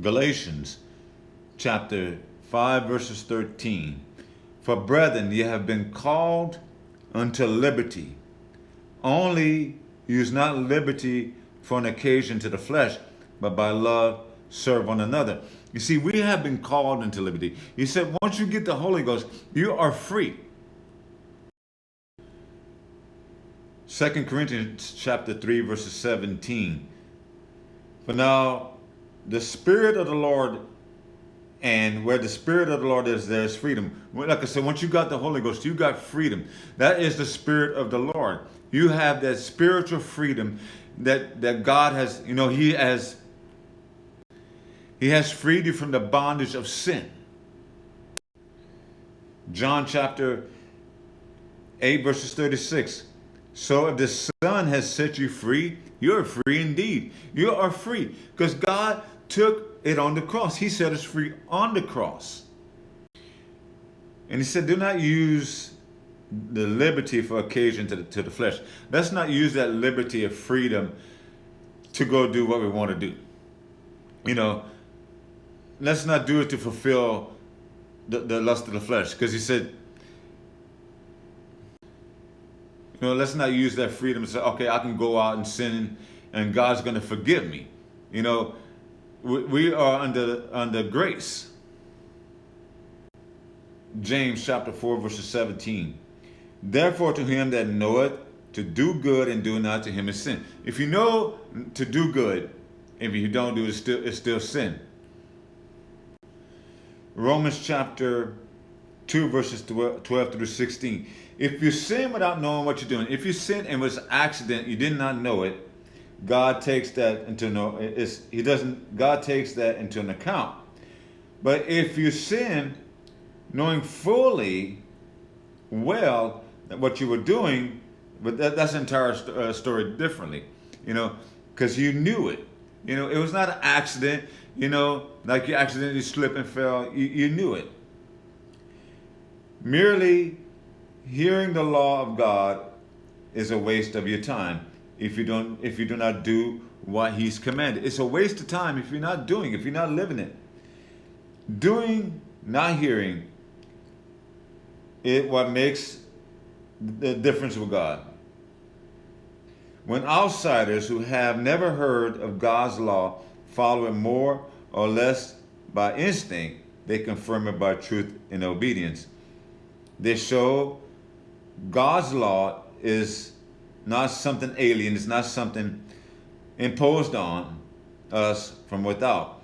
Galatians chapter 5 verses 13. For brethren, ye have been called unto liberty. Only use not liberty for an occasion to the flesh, but by love serve one another. You see, we have been called into liberty. He said, once you get the Holy Ghost, you are free. 2 Corinthians chapter 3 verses 17. For now the Spirit of the Lord, and where the Spirit of the Lord is, there is freedom. Like I said, once you got the Holy Ghost, you got freedom. That is the Spirit of the Lord. You have that spiritual freedom that God has, He has freed you from the bondage of sin. John chapter 8 verses 36. So if the Son has set you free, you're free indeed. You are free because God took it on the cross. He set us free on the cross. And he said, do not use the liberty for occasion to the flesh. Let's not use that liberty of freedom to go do what we want to do. Let's not do it to fulfill the lust of the flesh. Because he said, let's not use that freedom to say, okay, I can go out and sin and God's going to forgive me. We are under grace. James chapter 4 verses 17. Therefore to him that knoweth to do good and do not, to him is sin. If you know to do good, if you don't do it, it's still sin. Romans chapter 2 verses 12 through 16. If you sin without knowing what you're doing, if you sin and it was an accident, you did not know it, God takes that into God takes that into an account. But if you sin knowing fully well what you were doing, but that's an entire story differently, because you knew it. It was not an accident, like you accidentally slipped and fell. You knew it. Merely hearing the law of God is a waste of your time if you do not do what He's commanded. It's a waste of time if you're not doing, if you're not living it. Doing, not hearing, what makes the difference with God. When outsiders who have never heard of God's law follow it more or less by instinct, they confirm it by truth and obedience. They show God's law is not something alien, it's not something imposed on us from without.